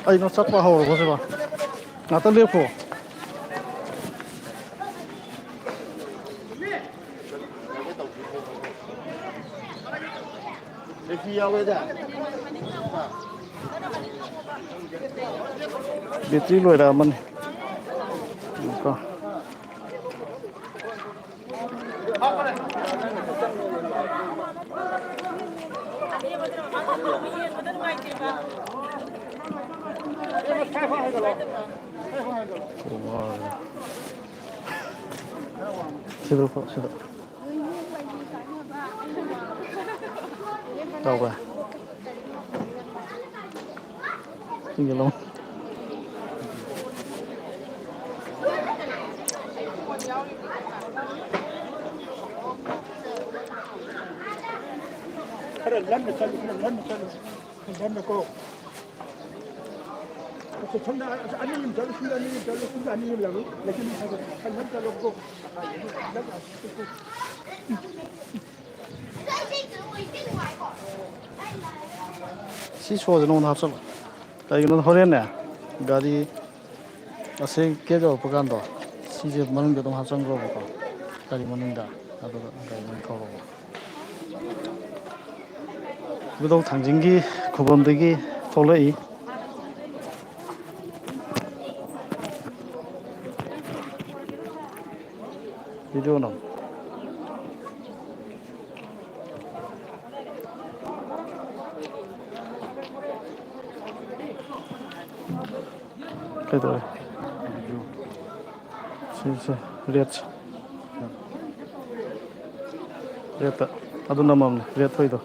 Ay, nó chắc vào hầu của bạn. Ngã tân liệp của. Biết gì lùi ra mình. Có. Sido po, sido. Đâu rồi? Tinggal long. Si soja nung hapsal. Kaya nung horen na. Gari ase kejo pagando. Si je manung dong hapsang go ko. Kari manung da. Ado kaya nung thoro. Budong tangjingi kubondegi tolei. Video no. Itu, lihat, lihat, ada nama, lihat itu.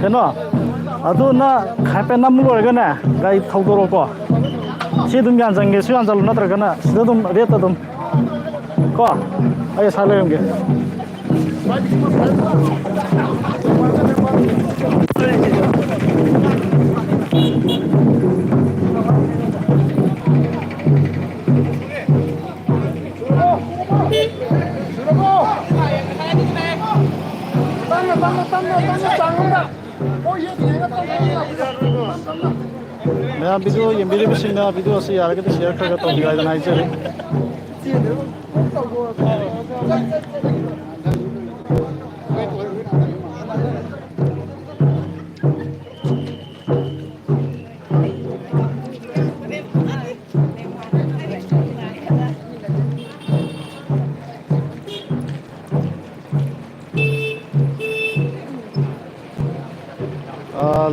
Keno, adu na kape namu lor gana, gai thau doro ko. ꯁꯤ ꯑꯗꯨꯝ ꯌꯥꯟꯖꯪꯒꯦꯁꯨ ꯌꯥꯟꯖꯜꯂꯨ ꯅꯠꯇ꯭ꯔꯒꯅ ꯁꯤꯗ ꯑꯗꯨꯝ ꯔꯦꯠꯇ ꯑꯗꯨꯝ ꯀꯣ ꯑꯩ ꯑꯁꯥ ꯂꯩꯔꯝꯒꯦ ꯃꯌꯥꯝ ꯚꯤꯗꯤꯑꯣ ꯌꯦꯡꯕꯤꯔꯤꯕꯁꯤꯡꯅ ꯚꯤꯗꯤꯑꯣ ꯑꯁꯤ ꯌꯥꯔꯒꯗꯤ ꯁꯤꯌꯔ ꯈꯔ ꯇꯧꯕꯤꯌꯨ ꯍꯥꯏꯗꯅ ꯍꯥꯏꯖꯔꯤ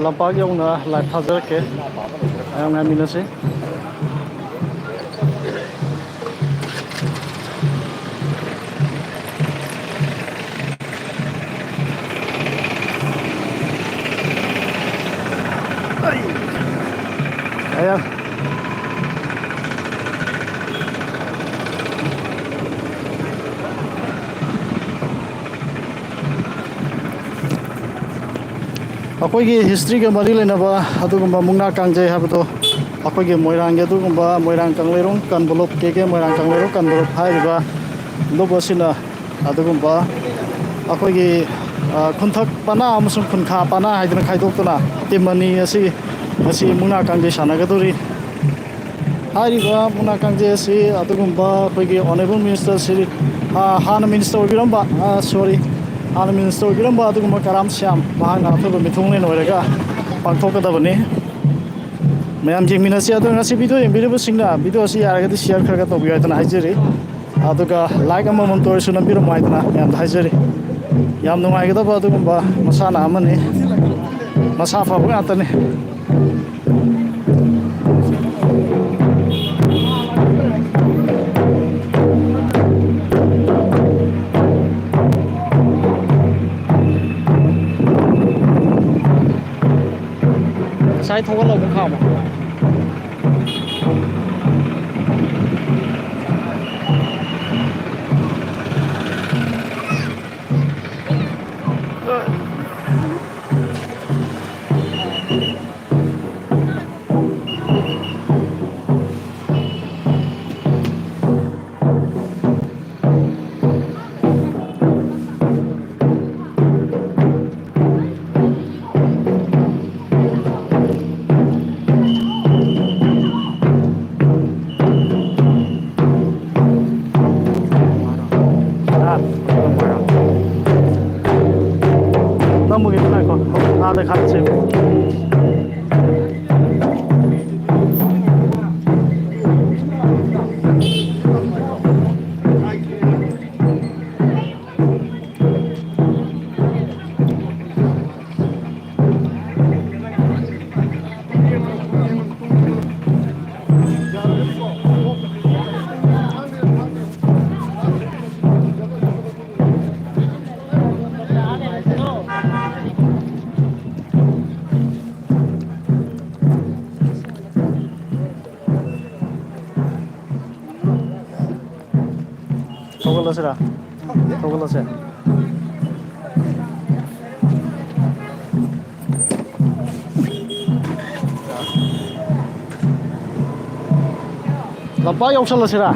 ꯂꯝꯄꯥꯛ ꯌꯧꯅ ꯂꯥꯏꯚ ꯊꯥꯖꯔꯛꯀꯦ ꯃꯌꯥꯝ ꯉꯥꯏꯃꯤꯟꯅꯁꯤ ꯑꯌꯥ ꯑꯩꯈꯣꯏꯒꯤ ꯍꯤꯁꯇ꯭ꯔꯤꯒ ꯃꯔꯤ ꯂꯩꯅꯕ ꯑꯗꯨꯒꯨꯝꯕ ꯃꯨꯛꯅꯥ ꯀꯥꯡꯖꯩ ꯍꯥꯏꯕꯗꯣ ꯑꯩꯈꯣꯏꯒꯤ ꯃꯣꯏꯔꯥꯡꯒꯤ ꯑꯗꯨꯒꯨꯝꯕ ꯃꯣꯏꯔꯥꯡ ꯀꯪꯂꯩꯔꯣꯡ ꯀꯟꯕꯂꯣꯛ ꯀꯦ ꯃꯣꯏꯔꯥꯡ ꯀꯪꯂꯩꯔꯣꯡ ꯀꯟꯕꯂꯣꯛ ꯍꯥꯏꯔꯤꯕ ꯂꯨꯞ ꯑꯁꯤꯅ ꯑꯗꯨꯒꯨꯝꯕ ꯑꯩꯈꯣꯏꯒꯤ ꯈꯨꯟꯊꯛ ꯄꯅꯥ ꯑꯃꯁꯨꯡ ꯈꯨꯟꯈꯥ ꯄꯅꯥ ꯍꯥꯏꯗꯅ ꯈꯥꯏꯗꯣꯛꯇꯨꯅ ꯇꯤꯝ ꯑꯅꯤ ꯑꯁꯤ ꯉꯁꯤ ꯃꯨꯛꯅꯥ ꯀꯥꯡꯖꯩ ꯁꯥꯟꯅꯒꯗꯧꯔꯤ ꯍꯥꯏꯔꯤꯕ ꯃꯨꯛꯅꯥ ꯀꯥꯡꯖꯩ ꯑꯁꯤ ꯑꯗꯨꯒꯨꯝꯕ ꯑꯩꯈꯣꯏꯒꯤ ꯑꯣꯅꯦꯕꯜ ꯃꯤꯅꯤꯁꯇꯔ ꯁ꯭ꯔꯤ ꯍꯥꯟꯅ ꯃꯤꯅꯤꯁꯇꯔ ꯑꯣꯏꯕꯤꯔꯝꯕ ꯁꯣꯔꯤ ꯍꯥꯟꯅ ꯃꯤꯅꯤꯁꯇꯔ ꯑꯣꯏꯕꯤꯔꯝꯕ ꯑꯗꯨꯒꯨꯝꯕ ꯀꯔꯥꯝ ꯁ꯭ꯌꯥꯝ ꯃꯍꯥꯛꯅ ꯑꯐꯕ ꯃꯤꯊꯨꯡꯂꯦꯟ ꯑꯣꯏꯔꯒ ꯄꯥꯡꯊꯣꯛꯀꯗꯕꯅꯤ ꯃꯌꯥꯝ ꯌꯦꯡꯃꯤꯟꯅꯁꯤ ꯑꯗꯣ ꯉꯁꯤ ꯚꯤꯗꯤꯑꯣ ꯌꯦꯡꯕꯤꯔꯤꯕꯁꯤꯡꯅ ꯚꯤꯗꯤꯑꯣ ꯑꯁꯤ ꯌꯥꯔꯒꯗꯤ ꯁꯤꯌꯔ ꯈꯔ ꯇꯧꯕꯤꯌꯨ ꯍꯥꯏꯗꯅ ꯍꯥꯏꯖꯔꯤ ꯑꯗꯨꯒ ꯂꯥꯏꯛ ꯑꯃꯃꯝꯇ ꯑꯣꯏꯔꯁꯨ ꯅꯝꯕꯤꯔꯝꯃꯨ ꯍꯥꯏꯗꯅ ꯃꯌꯥꯝꯗ ꯍꯥꯏꯖꯔꯤ ꯌꯥꯝ ꯅꯨꯡꯉꯥꯏꯒꯗꯕ ꯑꯗꯨꯒꯨꯝꯕ ꯃꯁꯥꯟꯅ ꯑꯃꯅꯤ ꯃꯁꯥ ꯐꯕ ꯉꯥꯛꯇꯅꯤ ꯉꯁꯥꯏ ꯊꯧꯒꯠꯂꯒ ꯑꯃꯨꯛ ꯈꯥꯝꯃꯣ ನಮಗೆ ಆದ ಖರ್ಚು ꯊꯧꯒꯠꯂꯁꯤꯔꯥ ꯊꯧꯒꯠꯂꯁꯦ ꯂꯝꯄꯥꯛ ꯌꯧꯁꯜꯂꯁꯤꯔꯥ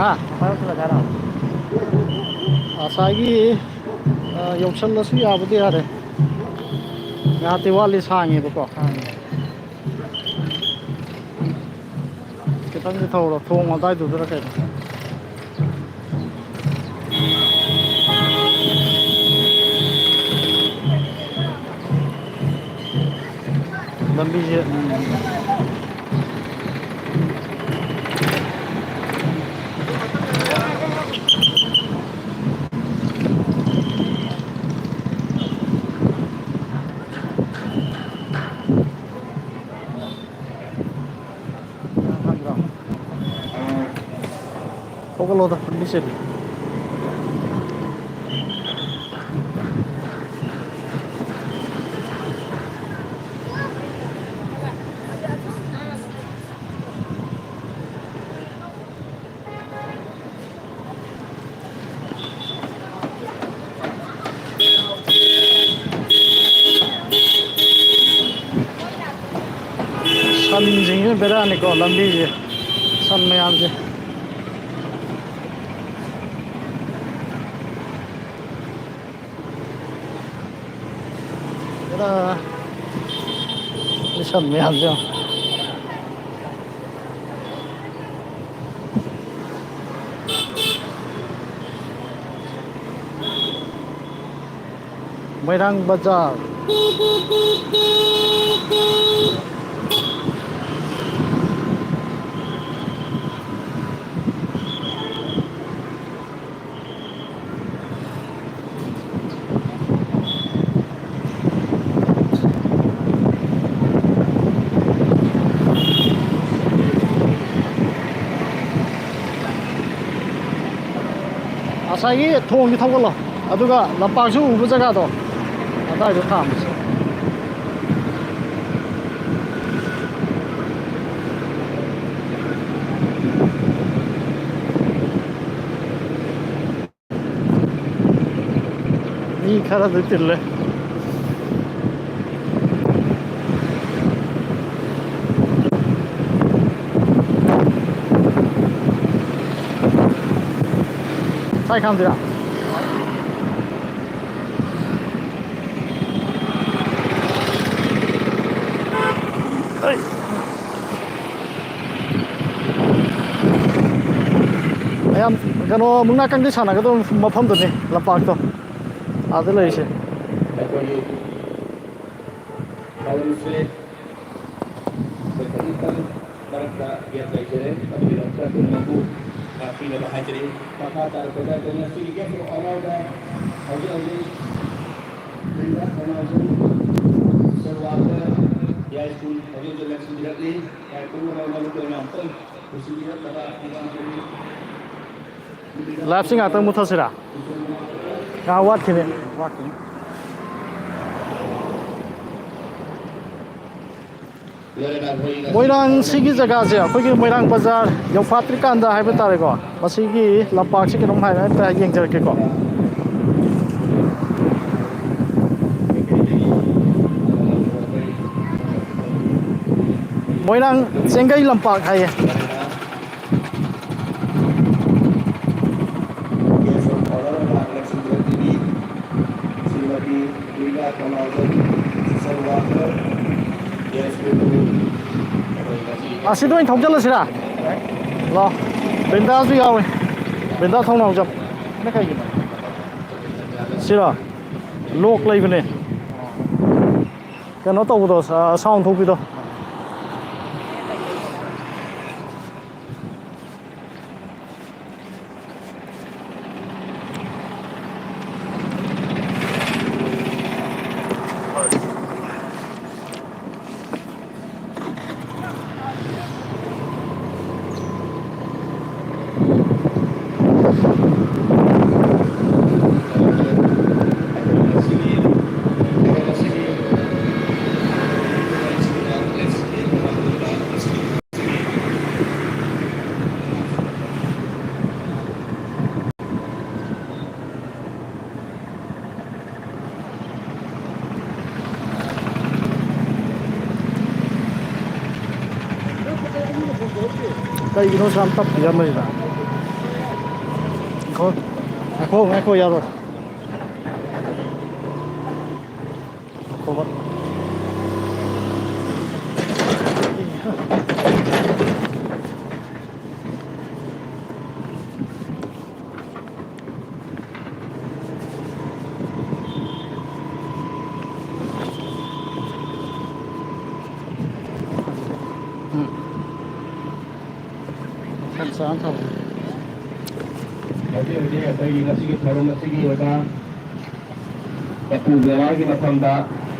ꯍꯥ ꯃꯈꯥ ꯌꯧꯁꯜꯂꯁꯦ ꯍꯥꯏꯔꯣ ꯉꯁꯥꯏꯒꯤ ꯌꯧꯁꯜꯂꯁꯨ ꯌꯥꯕꯗꯤ ꯌꯥꯔꯦ ꯉꯥꯏꯍꯥꯛꯇꯤ ꯋꯥꯠꯂꯤ ꯁꯥꯡꯉꯦꯕꯀꯣ ꯁꯥꯡꯉꯦ ꯈꯤꯇꯪꯗꯤ ꯊꯧꯔꯣ ꯊꯣꯡ ꯑꯗꯥꯏꯗꯨꯗꯔ ꯀꯩꯅꯣ ꯂꯝꯕꯤꯁꯦ ꯈꯪꯗ꯭ꯔꯣ ꯊꯧꯒꯠꯂꯣꯗ ꯂꯝꯕꯤ ꯆꯤꯜꯂꯤ ꯁꯟꯁꯤꯡꯁꯤꯅ ꯕꯦꯔꯥꯅꯤꯀꯣ ꯂꯝꯕꯤꯁꯦ ꯁꯟ ꯃꯌꯥꯝꯁꯦ ꯕꯦꯔꯥ ꯁꯟ ꯃꯌꯥꯝꯁꯦ ꯌꯦꯡꯉꯣ ꯃꯣꯏꯔꯥꯡ ꯕꯖꯥꯔ ꯉꯁꯥꯏꯒꯤ ꯊꯣꯡꯒꯤ ꯊꯧꯒꯠꯂꯣ ꯑꯗꯨꯒ ꯂꯝꯄꯥꯛꯁꯨ ꯎꯕ ꯖꯒꯥꯗꯣ ꯑꯗꯥꯏꯗꯣ ꯈꯥꯝꯃꯁꯤ ꯃꯤ ꯈꯔꯗꯤ ꯇꯤꯜꯂꯦ ꯁꯥꯏ ꯈꯥꯝꯁꯤꯔꯥ ꯑꯩ ꯃꯌꯥꯝ ꯀꯩꯅꯣ ꯃꯨꯛꯅꯥꯀꯪꯗꯤ ꯁꯥꯟꯅꯒꯗꯕ ꯃꯐꯝꯗꯨꯅꯤ ꯂꯝꯄꯥꯛꯇꯣ ꯑꯥꯗ ꯂꯩꯔꯤꯁꯦ ꯑꯩꯈꯣꯏꯒꯤ ꯊꯧꯔꯝꯁꯦ ꯈꯖꯤꯛꯇꯪ ꯃꯔꯛꯇ ꯒꯦꯞ ꯂꯩꯖꯔꯦ ꯑꯗꯨꯒꯤꯗꯃꯛꯇ ꯑꯗꯣꯝꯅꯕꯨ ꯉꯥꯛꯄꯤꯅꯕ ꯍꯥꯏꯖꯔꯤ ꯃꯈꯥ ꯇꯥꯔꯛꯄꯗ ꯑꯩꯈꯣꯏ ꯉꯁꯤꯒꯤ ꯒꯦꯞ ꯑꯣꯐ ꯑꯣꯅꯔꯗ ꯍꯧꯖꯤꯛ ꯍꯧꯖꯤꯛ ꯕ꯭ꯔꯤꯟꯗꯥ ꯊꯧꯅꯥꯎꯖꯝ ꯁꯣꯔꯋꯥꯀꯔ ꯌꯥꯏꯁꯀꯨꯜ ꯍꯧꯖꯤꯛ ꯍꯧꯖꯤꯛ ꯂꯣꯏꯁꯤꯟꯕꯤꯔꯛꯂꯤ ꯄꯨꯝꯅꯃꯛ ꯃꯔꯨꯞ ꯑꯣꯏꯅ ꯑꯃꯨꯛꯇꯪ ꯅꯨꯡꯁꯤꯕꯤꯔꯛꯂꯕ ꯅꯨꯡꯉꯥꯏꯖꯔꯤ ꯂꯥꯏꯞꯁꯤ ꯉꯥꯛꯇꯪ ꯃꯨꯠꯊꯠꯁꯤꯔꯥ ꯉꯥꯏꯍꯥꯛ ꯋꯥꯠꯈꯤꯅꯤ ꯋꯥꯠꯈꯤꯅꯤ ꯃꯣꯏꯔꯥꯡ ꯁꯤꯒꯤ ꯖꯒꯥꯁꯦ ꯑꯩꯈꯣꯏꯒꯤ ꯃꯣꯏꯔꯥꯡ ꯕꯖꯥꯔ ꯌꯧꯐꯥꯠꯇ꯭ꯔꯤꯀꯥꯟꯗ ꯍꯥꯏꯕ ꯇꯥꯔꯦꯀꯣ ꯃꯁꯤꯒꯤ ꯂꯝꯄꯥꯛꯁꯤ ꯀꯩꯅꯣꯝ ꯍꯥꯏꯅ ꯑꯝꯇ ꯌꯦꯡꯖꯔꯛꯀꯦꯀꯣ ꯃꯣꯏꯔꯥꯡ ꯆꯦꯡꯒꯩ ꯂꯝꯄꯥꯛ ꯍꯥꯏꯌꯦ श्रीमती प्रिया थोनाउजम सोशल वर्कर यशकुल ꯑꯁꯤꯗ ꯑꯣꯏꯅ ꯊꯧꯖꯤꯜꯂꯁꯤꯔꯥ ꯌꯥꯏ ꯂꯥꯛꯑꯣ ꯕ꯭ꯔꯤꯟꯗꯥꯁꯨ ꯌꯥꯎꯋꯤ ꯕ꯭ꯔꯤꯟꯗꯥ ꯊꯧꯅꯥꯎꯖꯝ ꯁꯤꯅ ꯀꯩꯒꯤꯅꯣ ꯁꯤꯔꯣ ꯂꯣꯛ ꯂꯩꯕꯅꯦ ꯑꯣ ꯀꯩꯅꯣ ꯇꯧꯕꯗꯣ ꯁꯥꯎꯟ ꯊꯣꯛꯄꯤꯗꯣ ꯑꯥ ꯀꯩꯒꯤꯅꯣ ꯁꯨꯛꯌꯥꯝ ꯇꯞꯄꯤꯁꯦ ꯑꯃꯁꯤꯅ ꯉꯥꯏꯈꯣ ꯌꯥꯔꯣꯏ ꯉꯥꯏꯈꯣꯕ ꯆꯥꯡ ꯊꯝꯃꯨ ꯍꯧꯖꯤꯛ ꯍꯧꯖꯤꯛ ꯑꯩꯈꯣꯏꯒꯤ ꯉꯁꯤꯒꯤ ꯊꯧꯔꯝ ꯑꯁꯤꯒꯤ ꯑꯣꯏꯕ ꯃꯄꯨ ꯕꯦꯋꯥꯔꯒꯤ ꯃꯐꯝꯗ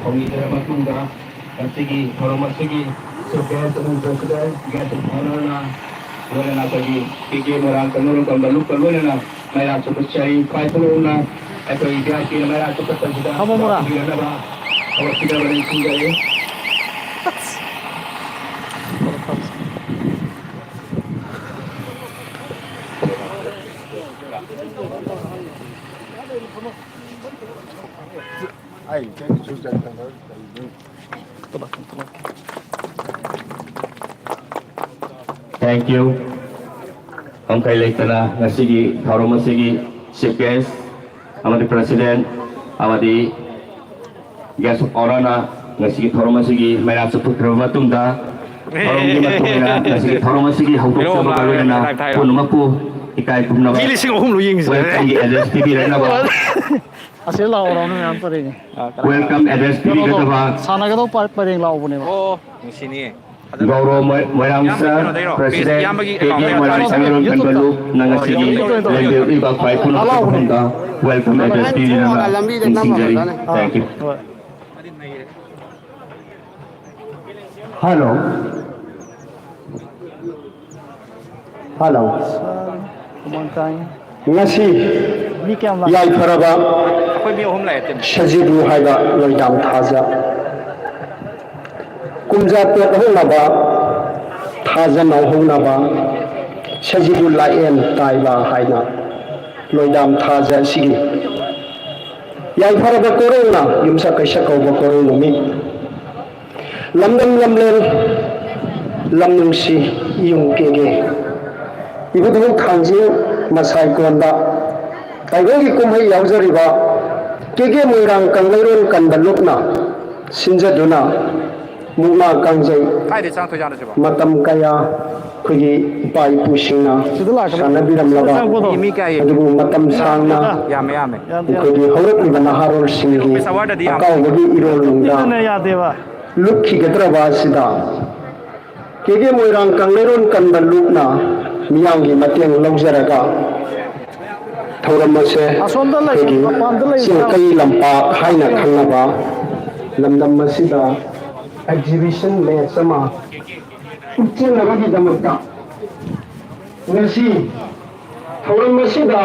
ꯊꯧꯅꯤꯖꯔꯕ ꯃꯇꯨꯡꯗ ꯉꯁꯤꯒꯤ ꯊꯧꯔꯝ ꯑꯁꯤꯒꯤ ꯒꯦꯁ ꯑꯃꯁꯨꯡ ꯄ꯭ꯔꯁꯤꯗꯦꯟ ꯒꯦꯁ ꯑꯣꯅꯔꯅ ꯂꯣꯏꯅꯅ ꯑꯩꯈꯣꯏꯒꯤ ꯄꯤꯒꯦ ꯃꯣꯏꯔꯥꯡ ꯀꯪꯂꯩꯔꯣꯜ ꯀꯝꯕꯜꯂꯨꯞꯀ ꯂꯣꯏꯅꯅ ꯃꯩꯔꯥ ꯆꯠꯄ ꯆꯩ ꯈ꯭ꯋꯥꯏ ꯊꯣꯛꯅ ꯑꯩꯈꯣꯏ ꯚꯤআꯏꯄꯤꯅ ꯃꯩꯔꯥ ꯆꯠꯄ ꯇꯧꯕꯗ ꯊꯝꯃꯝꯃꯨꯔꯥ ꯄꯤꯕꯤꯔꯅꯕ ꯍꯧꯔꯛꯄꯤꯅꯕ ꯅꯤꯡꯁꯤꯡꯖꯔꯤ Thank you. Angkai leitana ngasigi thauram asigi chief guest amadi president amadi guest of honor na ngasigi thauram asigi maira sapukra matungda thauram gi matungna ngasigi thauram asigi hautok sa bagalena punumapu ikai tumna me 3,000 low ꯌꯦꯡꯉꯤꯁꯦ welcome address TV renaba ꯑꯁꯤ ꯂꯥꯛꯑꯣꯔꯥꯎꯅ ꯃꯌꯥꯝ ꯄꯔꯦꯡ welcome address TV gataba ꯁꯥꯟꯅꯒꯗꯧ ꯄꯔꯦꯡ ꯂꯥꯛꯎꯕꯅꯦꯕ ꯑꯣ ꯅꯨꯡꯁꯤꯅꯤꯌꯦ Gauro Moiramsa, President KK Moirang Sangiron Kanbalu, Nangasigi, Lendil Ibak Pai Punapunda, welcome address TV Nana, Singari. Thank you. Hello. Hello. ꯀꯃꯥꯡ Ngasi ꯃꯤ ꯀꯌꯥꯝ ꯂꯥꯛ yai faraba ꯑꯩꯈꯣꯏ ꯃꯤ 3 ꯂꯥꯛꯑꯦ team shajidu haiba loidam thaja. Kumja pet honaba thaja nau honaba shajidu laen taiba haina loidam thaja sigi. Yai faraba korona yumsa kaisa kauba korona mi. Lamdam lamlen lamnungsi yung kege. Ibudu thangji masai konda taigogi kumhai yaujariba kege moirang kangleron kanbalukna sinjaduna mukma kangjai ใครได้สร้างตัวอย่างได้ใช่ปะ matam kaya khigi pai pusingna sanabiramlaba มีมีไก่ adubu matam sangna ยามไม่ยามเลย khigi hawrukliba naharol singi akawagi irolungda นี่ยาเดียว lukhi gadraba sida kege moirang kangleron kanbalukna miyangi mateng laujaraga thauramase ꯑꯁꯣꯝꯗ ꯂꯩ khigi ꯃꯄꯥꯟꯗ ꯂꯩ ꯆꯤꯡꯀꯩ ꯂꯝꯄꯥꯛ ꯍꯥꯏꯅ ꯈꯪꯅꯕ ꯂꯝꯗꯝ ꯑꯁꯤꯗ exhibition match ꯑꯃ ꯎꯠꯆꯅꯕꯒꯤꯗꯃꯛꯇ ꯉꯁꯤ ꯊꯧꯔꯝ ꯑꯁꯤꯗ